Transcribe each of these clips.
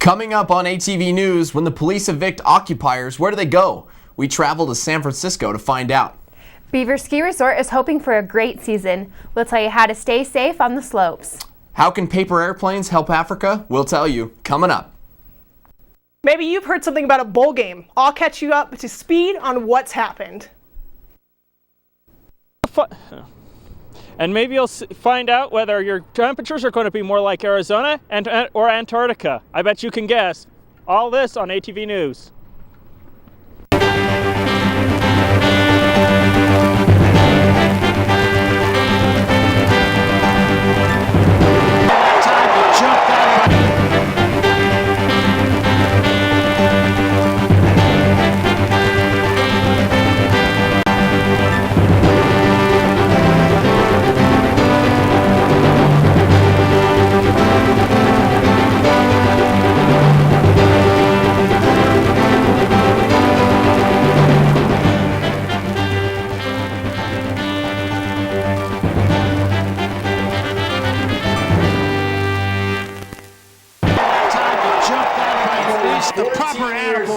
Coming up on ATV News, when the police evict occupiers, where do they go? We travel to San Francisco to find out. Beaver Ski Resort is hoping for a great season. We'll tell you how to stay safe on the slopes. How can paper airplanes help Africa? We'll tell you, coming up. Maybe you've heard something about a bowl game. I'll catch you up to speed on what's happened. And maybe you'll find out whether your temperatures are going to be more like Arizona or Antarctica. I bet you can guess. All this on ATV News. The proper attaboy.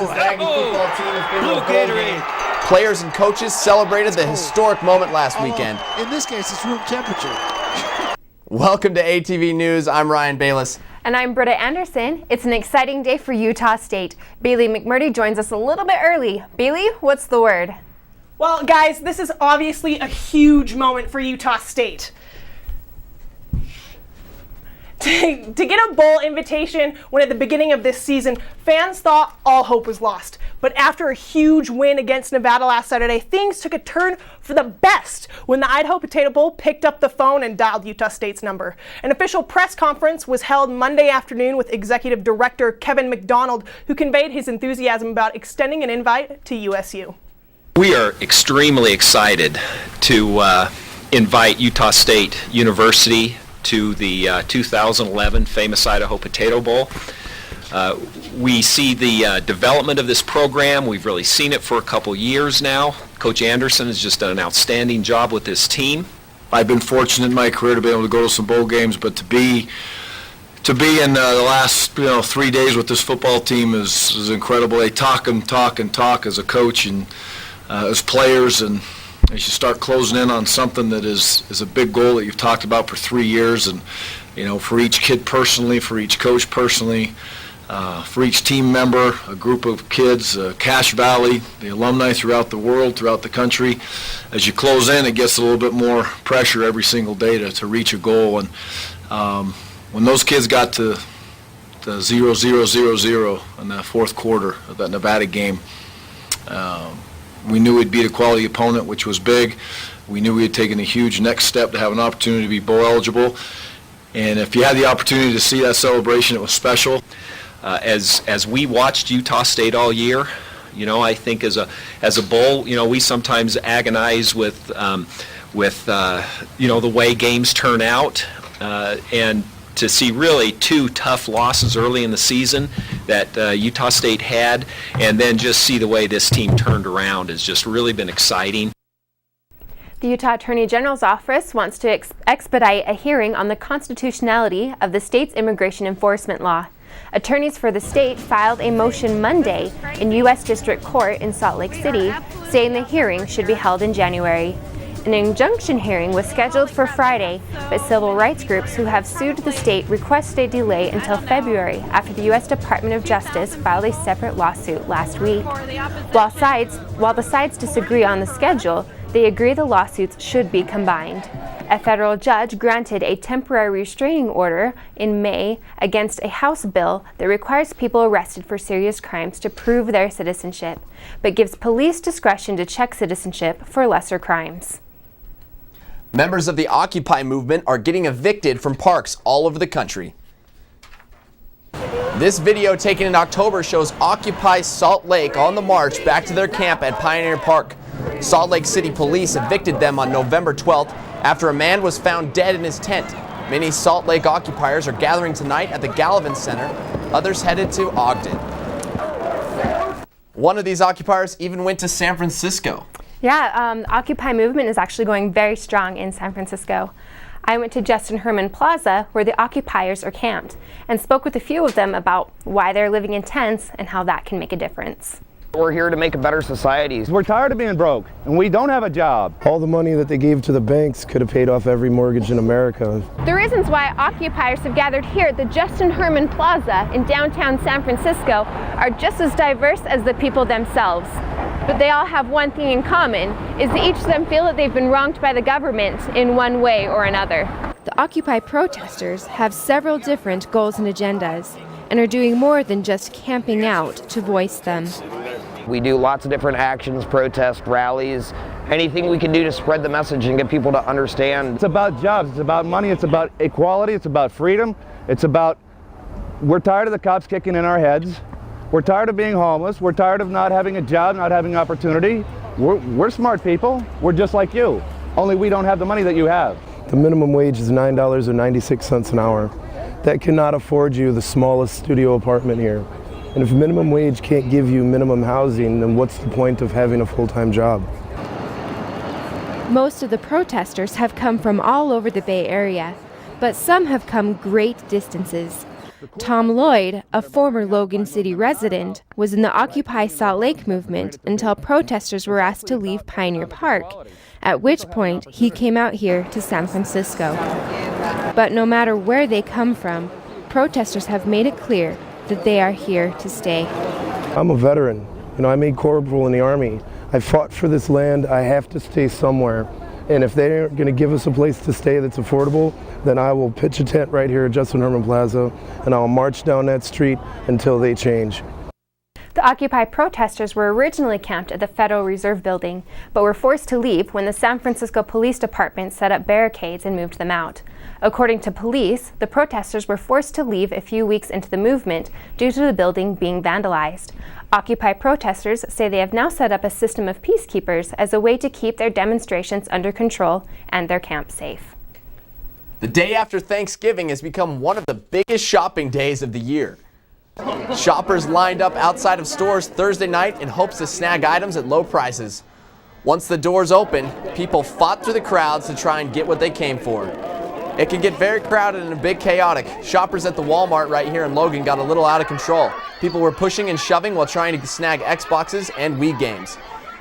Blue Gatorade. Players and coaches celebrated the historic moment last weekend. In this case, it's room temperature. Welcome to ATV News. I'm Ryan Bayless. And I'm Britta Anderson. It's an exciting day for Utah State. Bailey McMurdy joins us a little bit early. Bailey, what's the word? Well, guys, this is obviously a huge moment for Utah State. To get a bowl invitation when at the beginning of this season, fans thought all hope was lost. But after a huge win against Nevada last Saturday, things took a turn for the best when the Idaho Potato Bowl picked up the phone and dialed Utah State's number. An official press conference was held Monday afternoon with Executive Director Kevin McDonald, who conveyed his enthusiasm about extending an invite to USU. We are extremely excited to invite Utah State University to the 2011 famous Idaho Potato Bowl. We see the development of this program. We've really seen it for a couple years now. Coach Anderson has just done an outstanding job with this team. I've been fortunate in my career to be able to go to some bowl games, but to be in the last 3 days with this football team is incredible. They talk and talk and talk as a coach and as players, and as you start closing in on something that is a big goal that you've talked about for 3 years, and for each kid personally, for each coach personally, for each team member, a group of kids, Cache Valley, the alumni throughout the world, throughout the country. As you close in, it gets a little bit more pressure every single day to reach a goal. And when those kids got to the 0-0-0-0 in the fourth quarter of that Nevada game, we knew we'd beat a quality opponent, which was big. We knew we had taken a huge next step to have an opportunity to be bowl eligible. And if you had the opportunity to see that celebration, it was special. As we watched Utah State all year, I think as a bowl, we sometimes agonize with the way games turn out, and to see really two tough losses early in the season that Utah State had, and then just see the way this team turned around has just really been exciting. The Utah Attorney General's office wants to expedite a hearing on the constitutionality of the state's immigration enforcement law. Attorneys for the state filed a motion Monday in U.S. District Court in Salt Lake City, saying the hearing should be held in January. An injunction hearing was scheduled for Friday, but civil rights groups who have sued the state requested a delay until February after the U.S. Department of Justice filed a separate lawsuit last week. While the sides disagree on the schedule, they agree the lawsuits should be combined. A federal judge granted a temporary restraining order in May against a House bill that requires people arrested for serious crimes to prove their citizenship, but gives police discretion to check citizenship for lesser crimes. Members of the Occupy movement are getting evicted from parks all over the country. This video taken in October shows Occupy Salt Lake on the march back to their camp at Pioneer Park. Salt Lake City police evicted them on November 12th after a man was found dead in his tent. Many Salt Lake occupiers are gathering tonight at the Gallivan Center. Others headed to Ogden. One of these occupiers even went to San Francisco. Yeah, Occupy movement is actually going very strong in San Francisco. I went to Justin Herman Plaza, where the occupiers are camped, and spoke with a few of them about why they're living in tents and how that can make a difference. We're here to make a better society. We're tired of being broke, and we don't have a job. All the money that they gave to the banks could have paid off every mortgage in America. The reasons why occupiers have gathered here at the Justin Herman Plaza in downtown San Francisco are just as diverse as the people themselves. But they all have one thing in common, is that each of them feel that they've been wronged by the government in one way or another. The Occupy protesters have several different goals and agendas, and are doing more than just camping out to voice them. We do lots of different actions, protests, rallies, anything we can do to spread the message and get people to understand. It's about jobs, it's about money, it's about equality, it's about freedom, it's about, we're tired of the cops kicking in our heads, we're tired of being homeless, we're tired of not having a job, not having opportunity. We're smart people, we're just like you, only we don't have the money that you have. The minimum wage is $9.96 an hour. That cannot afford you the smallest studio apartment here. And if minimum wage can't give you minimum housing, then what's the point of having a full-time job? Most of the protesters have come from all over the Bay Area, but some have come great distances. Tom Lloyd, a former Logan City resident, was in the Occupy Salt Lake movement until protesters were asked to leave Pioneer Park, at which point he came out here to San Francisco. But no matter where they come from, protesters have made it clear that they are here to stay. I'm a veteran. I made corporal in the Army. I fought for this land. I have to stay somewhere. And if they aren't going to give us a place to stay that's affordable, then I will pitch a tent right here at Justin Herman Plaza, and I'll march down that street until they change. The Occupy protesters were originally camped at the Federal Reserve Building, but were forced to leave when the San Francisco Police Department set up barricades and moved them out. According to police, the protesters were forced to leave a few weeks into the movement due to the building being vandalized. Occupy protesters say they have now set up a system of peacekeepers as a way to keep their demonstrations under control and their camp safe. The day after Thanksgiving has become one of the biggest shopping days of the year. Shoppers lined up outside of stores Thursday night in hopes to snag items at low prices. Once the doors opened, people fought through the crowds to try and get what they came for. It can get very crowded and a bit chaotic. Shoppers at the Walmart right here in Logan got a little out of control. People were pushing and shoving while trying to snag Xboxes and Wii games.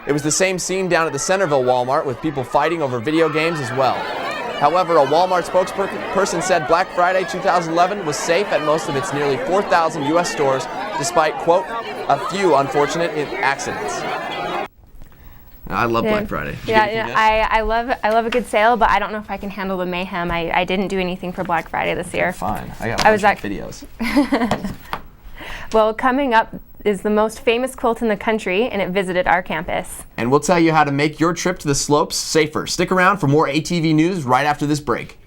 It was the same scene down at the Centerville Walmart with people fighting over video games as well. However, a Walmart spokesperson said Black Friday 2011 was safe at most of its nearly 4,000 U.S. stores, despite, quote, a few unfortunate accidents. I love Black Friday. I love a good sale, but I don't know if I can handle the mayhem. I didn't do anything for Black Friday this year. Fine. I got a bunch of videos. Well, coming up is the most famous quilt in the country, and it visited our campus. And we'll tell you how to make your trip to the slopes safer. Stick around for more ATV news right after this break.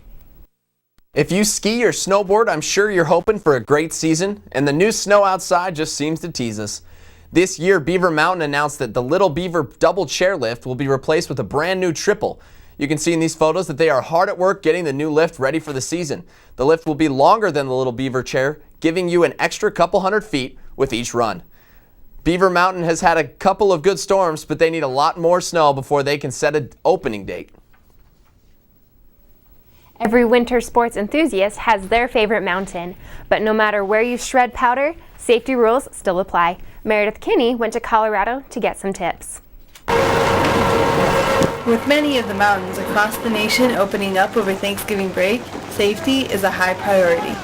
If you ski or snowboard, I'm sure you're hoping for a great season, and the new snow outside just seems to tease us. This year, Beaver Mountain announced that the Little Beaver double chairlift will be replaced with a brand new triple. You can see in these photos that they are hard at work getting the new lift ready for the season. The lift will be longer than the Little Beaver chair, giving you an extra couple hundred feet with each run. Beaver Mountain has had a couple of good storms, but they need a lot more snow before they can set an opening date. Every winter sports enthusiast has their favorite mountain, but no matter where you shred powder, safety rules still apply. Meredith Kinney went to Colorado to get some tips. With many of the mountains across the nation opening up over Thanksgiving break, safety is a high priority.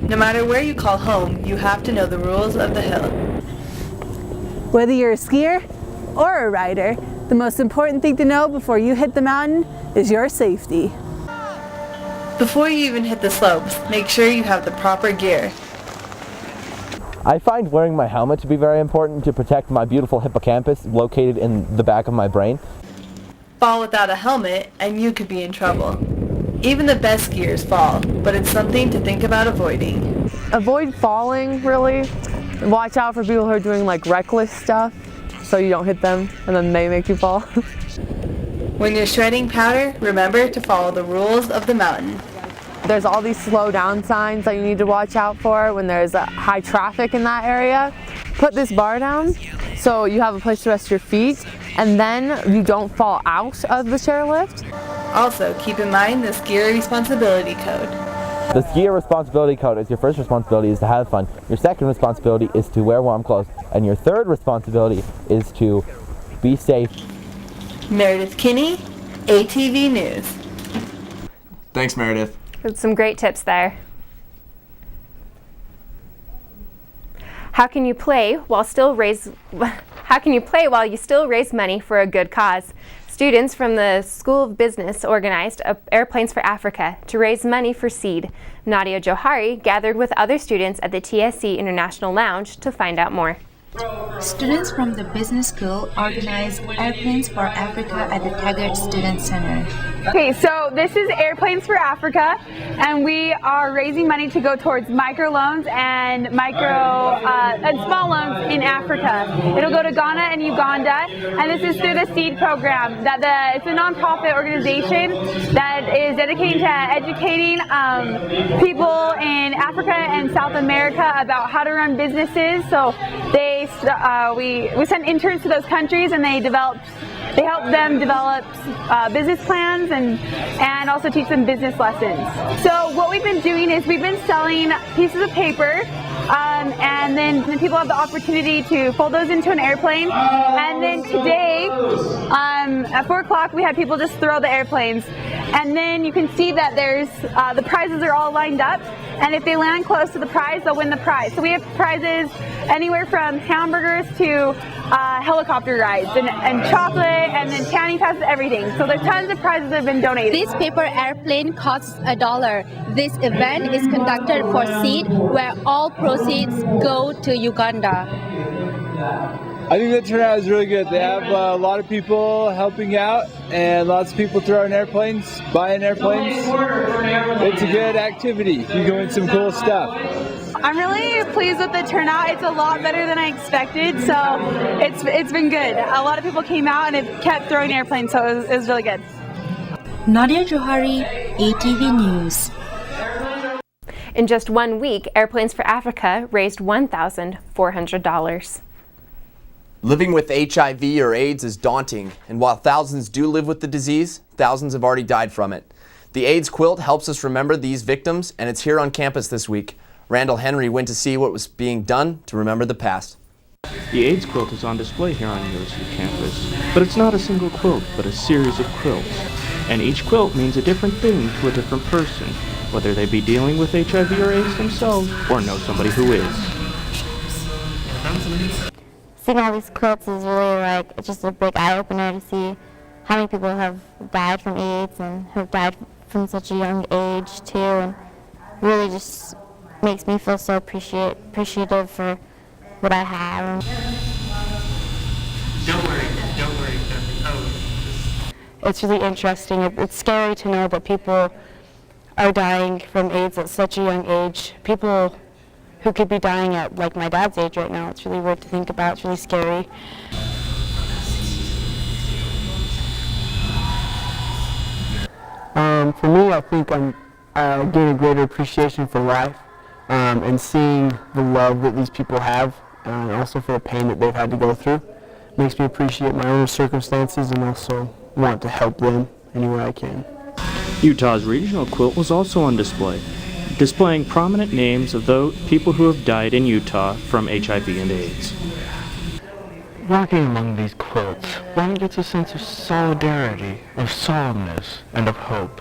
No matter where you call home, you have to know the rules of the hill. Whether you're a skier or a rider, the most important thing to know before you hit the mountain is your safety. Before you even hit the slopes, make sure you have the proper gear. I find wearing my helmet to be very important to protect my beautiful hippocampus located in the back of my brain. Fall without a helmet and you could be in trouble. Even the best skiers fall, but it's something to think about avoiding. Avoid falling, really. Watch out for people who are doing like reckless stuff so you don't hit them and then they make you fall. When you're shredding powder, remember to follow the rules of the mountain. There's all these slow down signs that you need to watch out for when there's high traffic in that area. Put this bar down so you have a place to rest your feet, and then you don't fall out of the chairlift. Also, keep in mind the skier responsibility code. The skier responsibility code is your first responsibility is to have fun. Your second responsibility is to wear warm clothes. And your third responsibility is to be safe. Meredith Kinney, ATV News. Thanks, Meredith. Some great tips there. How can you play while you still raise money for a good cause? Students from the School of Business organized Airplanes for Africa to raise money for seed. Nadia Johari gathered with other students at the TSC International Lounge to find out more. Students from the business school organized Airplanes for Africa at the Taggart Student Center. Okay, so this is Airplanes for Africa, and we are raising money to go towards microloans and small loans in Africa. It'll go to Ghana and Uganda, and this is through the SEED program. It's a nonprofit organization that is dedicated to educating people in Africa and South America about how to run businesses. So we sent interns to those countries, and they help them develop business plans and also teach them business lessons. So what we've been doing is we've been selling pieces of paper, and then people have the opportunity to fold those into an airplane. And then today, at 4 o'clock, we had people just throw the airplanes. And then you can see that there's the prizes are all lined up, and if they land close to the prize, they'll win the prize. So we have prizes anywhere from hamburgers to helicopter rides and chocolate, and then tanning passes, everything. So there's tons of prizes that have been donated. This paper airplane costs $1. This event is conducted for SEED, where all proceeds go to Uganda. I think the turnout is really good. They have a lot of people helping out and lots of people throwing airplanes, buying airplanes. It's a good activity. You go in some cool stuff. I'm really pleased with the turnout. It's a lot better than I expected, so it's been good. A lot of people came out and it kept throwing airplanes, so it was really good. Nadia Johari, ATV News. In just 1 week, Airplanes for Africa raised $1,400. Living with HIV or AIDS is daunting, and while thousands do live with the disease, thousands have already died from it. The AIDS Quilt helps us remember these victims, and it's here on campus this week. Randall Henry went to see what was being done to remember the past. The AIDS quilt is on display here on University campus, but it's not a single quilt, but a series of quilts. And each quilt means a different thing to a different person, whether they be dealing with HIV or AIDS themselves or know somebody who is. Seeing all these quilts is really just a big eye-opener to see how many people have died from AIDS and have died from such a young age too, and really just makes me feel so appreciative for what I have. Don't worry. It's really interesting. It's scary to know that people are dying from AIDS at such a young age. People who could be dying at like my dad's age right now. It's really weird to think about. It's really scary. For me, I think I'm getting a greater appreciation for life and seeing the love that these people have, and also for the pain that they've had to go through. Makes me appreciate my own circumstances and also want to help them any way I can. Utah's regional quilt was also on display, displaying prominent names of those people who have died in Utah from HIV and AIDS. Walking among these quilts, one gets a sense of solidarity, of solemnness, and of hope,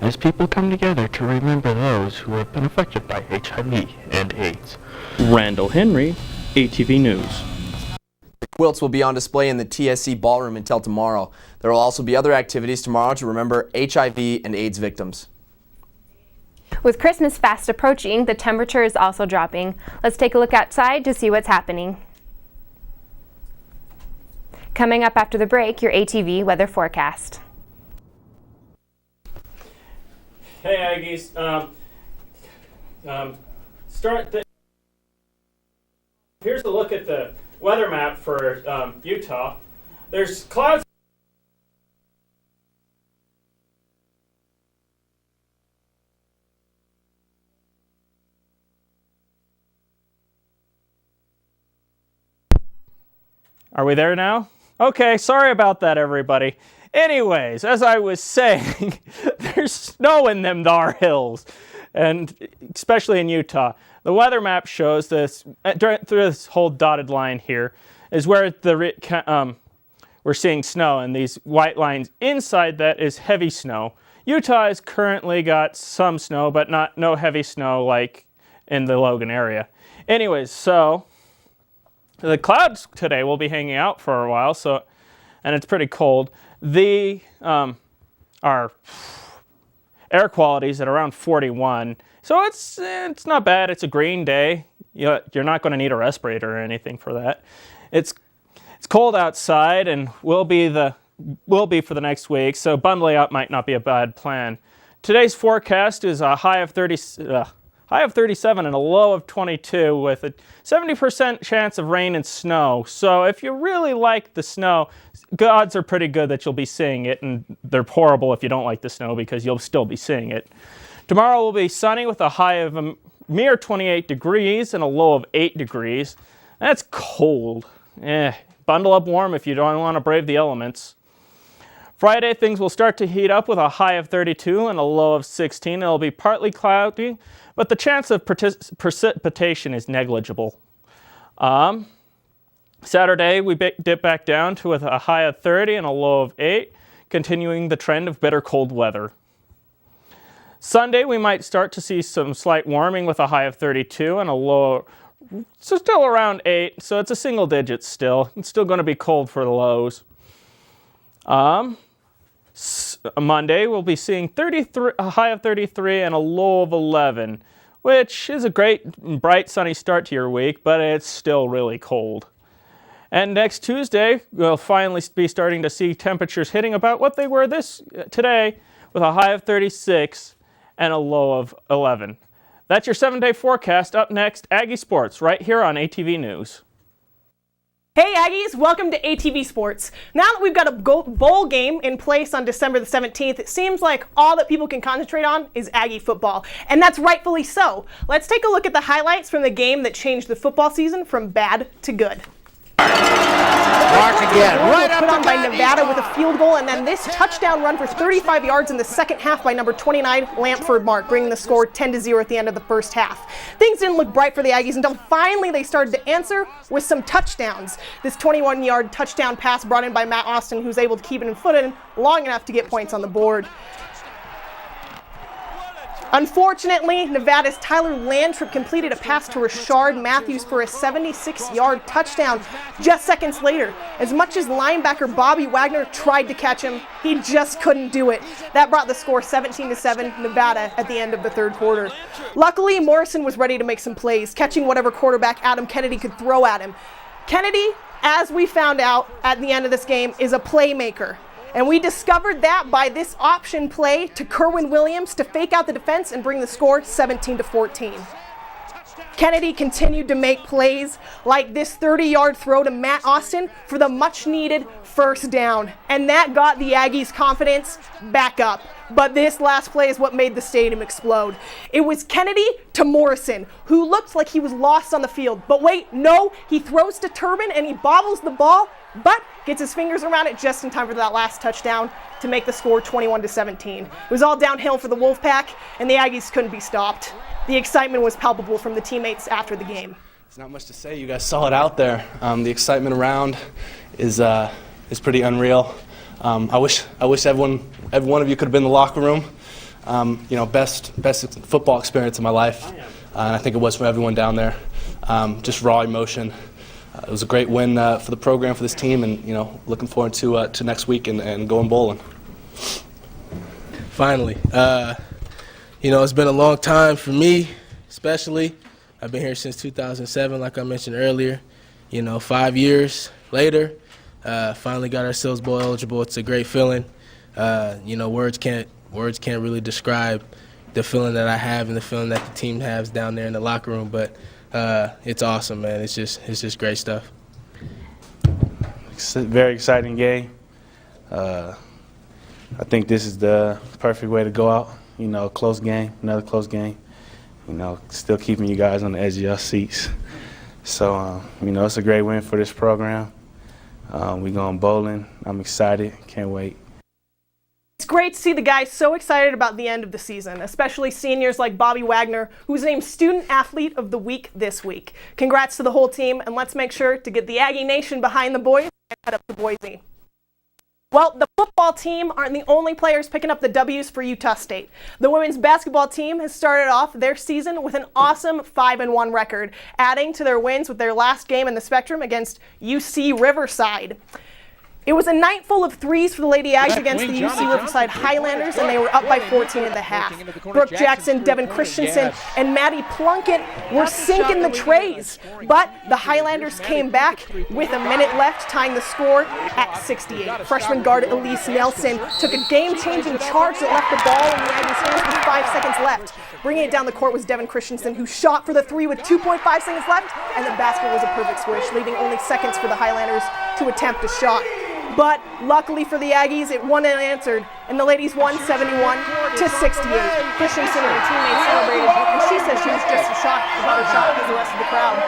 as people come together to remember those who have been affected by HIV and AIDS. Randall Henry, ATV News. The quilts will be on display in the TSC ballroom until tomorrow. There will also be other activities tomorrow to remember HIV and AIDS victims. With Christmas fast approaching, the temperature is also dropping. Let's take a look outside to see what's happening. Coming up after the break, your ATV weather forecast. Hey Aggies, here's a look at the weather map for Utah. There's clouds. Are we there now? Okay, sorry about that, everybody. Anyways, as I was saying, there's snow in them thar hills, and especially in Utah. The weather map shows this, through this whole dotted line here, is where we're seeing snow, and these white lines inside that is heavy snow. Utah has currently got some snow, but no heavy snow like in the Logan area. Anyways, so the clouds today will be hanging out for a while, and it's pretty cold. Our air quality is at around 41, so it's not bad. It's a green day. You're not going to need a respirator or anything for that. It's cold outside and will be for the next week, so bundling up might not be a bad plan. Today's forecast is a high of 37 and a low of 22 with a 70% chance of rain and snow. So if you really like the snow, odds are pretty good that you'll be seeing it, and they're horrible if you don't like the snow because you'll still be seeing it. Tomorrow will be sunny with a high of a mere 28 degrees and a low of 8 degrees. That's cold. Bundle up warm if you don't want to brave the elements. Friday, things will start to heat up with a high of 32 and a low of 16. It'll be partly cloudy, but the chance of precipitation is negligible. Saturday, we dip back down to with a high of 30 and a low of 8, continuing the trend of bitter cold weather. Sunday, we might start to see some slight warming with a high of 32 and a low, so still around 8, so it's a single digit still. It's still going to be cold for the lows. Monday, we'll be seeing a high of 33 and a low of 11, which is a great, bright, sunny start to your week, but it's still really cold. And next Tuesday, we'll finally be starting to see temperatures hitting about what they were today, with a high of 36 and a low of 11. That's your 7-day forecast. Up next, Aggie Sports, right here on ATV News. Hey Aggies, welcome to ATV Sports. Now that we've got a bowl game in place on December the 17th, it seems like all that people can concentrate on is Aggie football, and that's rightfully so. Let's take a look at the highlights from the game that changed the football season from bad to good. Mark again, right up put on the by Nevada with a field goal, and then this touchdown run for 35 yards in the second half by number 29, Lampford Mark, bringing the score 10-0 at the end of the first half. Things didn't look bright for the Aggies until finally they started to answer with some touchdowns. This 21-yard touchdown pass brought in by Matt Austin, who's able to keep it in footed long enough to get points on the board. Unfortunately, Nevada's Tyler Landtrip completed a pass to Rashard Matthews for a 76-yard touchdown just seconds later. As much as linebacker Bobby Wagner tried to catch him, he just couldn't do it. That brought the score 17-7 Nevada at the end of the third quarter. Luckily, Morrison was ready to make some plays, catching whatever quarterback Adam Kennedy could throw at him. Kennedy, as we found out at the end of this game, is a playmaker. And we discovered that by this option play to Kerwin Williams to fake out the defense and bring the score 17-14. Kennedy continued to make plays like this 30-yard throw to Matt Austin for the much-needed first down. And that got the Aggies' confidence back up. But this last play is what made the stadium explode. It was Kennedy to Morrison, who looked like he was lost on the field. But wait, no, he throws to Turbin and he bobbles the ball, but gets his fingers around it just in time for that last touchdown to make the score 21-17. It was all downhill for the Wolfpack, and the Aggies couldn't be stopped. The excitement was palpable from the teammates after the game. There's not much to say. You guys saw it out there. The excitement around is pretty unreal. I wish every one of you could have been in the locker room. Best football experience of my life, and I think it was for everyone down there. Just raw emotion. It was a great win for the program, for this team, and looking forward to next week and going bowling. Finally, it's been a long time for me, especially. I've been here since 2007, like I mentioned earlier. 5 years later, finally got ourselves bowl eligible. It's a great feeling. Words can't really describe the feeling that I have and the feeling that the team has down there in the locker room, but it's awesome, man. It's just great stuff. It's a very exciting game. I think this is the perfect way to go out. Close game, another close game. Still keeping you guys on the edge of your seats. So, it's a great win for this program. We going bowling. I'm excited. Can't wait. It's great to see the guys so excited about the end of the season, especially seniors like Bobby Wagner, who's named Student Athlete of the Week this week. Congrats to the whole team, and let's make sure to get the Aggie Nation behind the boys and head up to Boise. Well, the football team aren't the only players picking up the W's for Utah State. The women's basketball team has started off their season with an awesome 5-1 record, adding to their wins with their last game in the Spectrum against UC Riverside. It was a night full of threes for the Lady Aggies against the UC Riverside Highlanders, and they were up by 14 at the half. Brooke Jackson, Devin Christensen, and Maddie Plunkett were sinking the trays, but the Highlanders came back with a minute left, tying the score at 68. Freshman guard Elise Nelson took a game-changing charge that left the ball in the Aggies' hands with 5 seconds left. Bringing it down the court was Devin Christensen, who shot for the three with 2.5 seconds left, and the basket was a perfect swish, leaving only seconds for the Highlanders to attempt a shot. But luckily for the Aggies, it won unanswered, and the ladies won 71-68. Christensen and her teammates celebrated, and she says she was just as shocked about her shot as the rest of the crowd.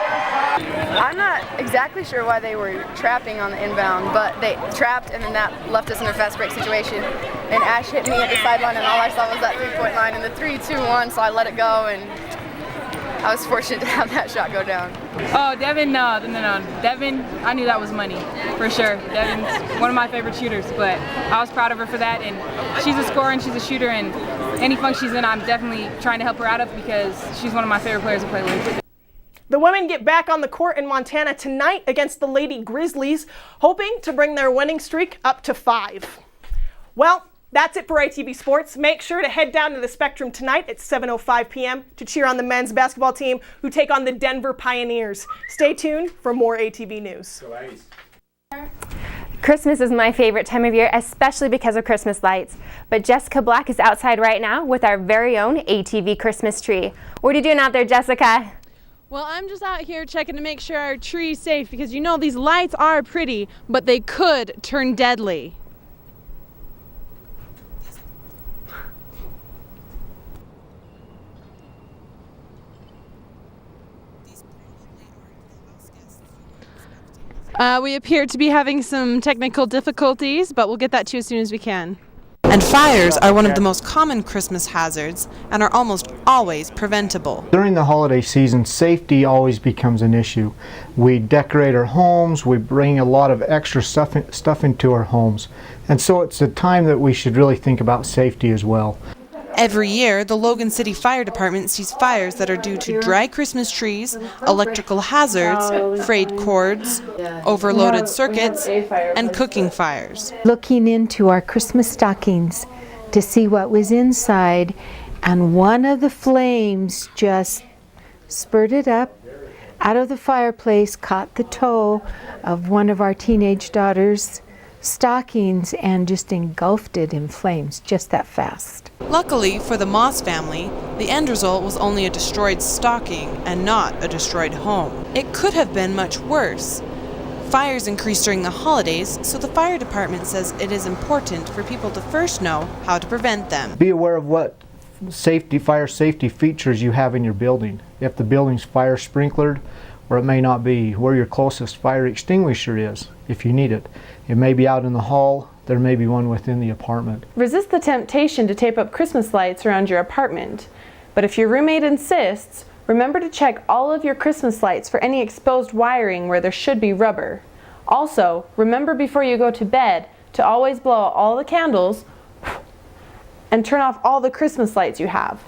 I'm not exactly sure why they were trapping on the inbound, but they trapped, and then that left us in a fast break situation. And Ash hit me at the sideline, and all I saw was that three-point line and the 3-2-1, so I let it go, and I was fortunate to have that shot go down. Oh, Devin, no. Devin, I knew that was money, for sure. Devin's one of my favorite shooters, but I was proud of her for that, and she's a scorer and she's a shooter, and any funk she's in, I'm definitely trying to help her out of because she's one of my favorite players to play with. The women get back on the court in Montana tonight against the Lady Grizzlies, hoping to bring their winning streak up to 5. Well, that's it for ATV Sports. Make sure to head down to the Spectrum tonight at 7:05 p.m. to cheer on the men's basketball team who take on the Denver Pioneers. Stay tuned for more ATV news. Christmas is my favorite time of year, especially because of Christmas lights. But Jessica Black is outside right now with our very own ATV Christmas tree. What are you doing out there, Jessica? Well, I'm just out here checking to make sure our tree's safe because you know these lights are pretty, but they could turn deadly. We appear to be having some technical difficulties, but we'll get that to you as soon as we can. And fires are one of the most common Christmas hazards and are almost always preventable. During the holiday season, safety always becomes an issue. We decorate our homes, we bring a lot of extra stuff into our homes, and so it's a time that we should really think about safety as well. Every year, the Logan City Fire Department sees fires that are due to dry Christmas trees, electrical hazards, frayed cords, overloaded circuits, and cooking fires. Looking into our Christmas stockings to see what was inside, and one of the flames just spurted up out of the fireplace, caught the toe of one of our teenage daughters' stockings, and just engulfed it in flames just that fast. Luckily for the Moss family, the end result was only a destroyed stocking and not a destroyed home. It could have been much worse. Fires increase during the holidays, so the fire department says it is important for people to first know how to prevent them. Be aware of what fire safety features you have in your building. If the building's fire sprinklered, or it may not be, where your closest fire extinguisher is, if you need it. It may be out in the hall, there may be one within the apartment. Resist the temptation to tape up Christmas lights around your apartment. But if your roommate insists, remember to check all of your Christmas lights for any exposed wiring where there should be rubber. Also, remember before you go to bed to always blow out all the candles and turn off all the Christmas lights you have.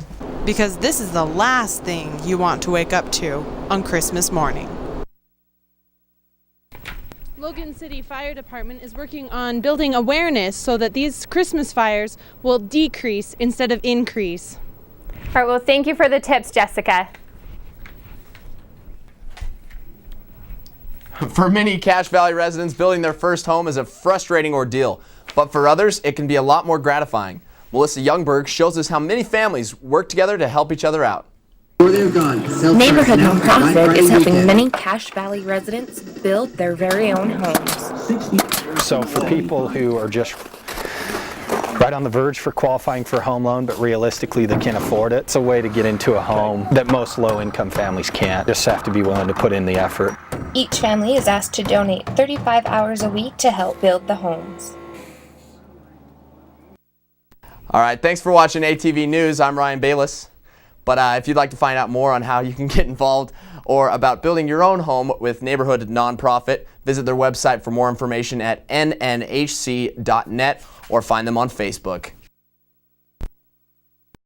Because this is the last thing you want to wake up to on Christmas morning. Logan City Fire Department is working on building awareness so that these Christmas fires will decrease instead of increase. All right, well, thank you for the tips, Jessica. For many Cache Valley residents, building their first home is a frustrating ordeal, but for others, it can be a lot more gratifying. Melissa Youngberg shows us how many families work together to help each other out. Neighborhood nonprofit is helping many Cache Valley residents build their very own homes. So for people who are just right on the verge for qualifying for a home loan, but realistically they can't afford it, it's a way to get into a home that most low-income families can't. Just have to be willing to put in the effort. Each family is asked to donate 35 hours a week to help build the homes. All right, thanks for watching ATV News. I'm Ryan Bayless. But if you'd like to find out more on how you can get involved or about building your own home with Neighborhood Nonprofit, visit their website for more information at nnhc.net or find them on Facebook.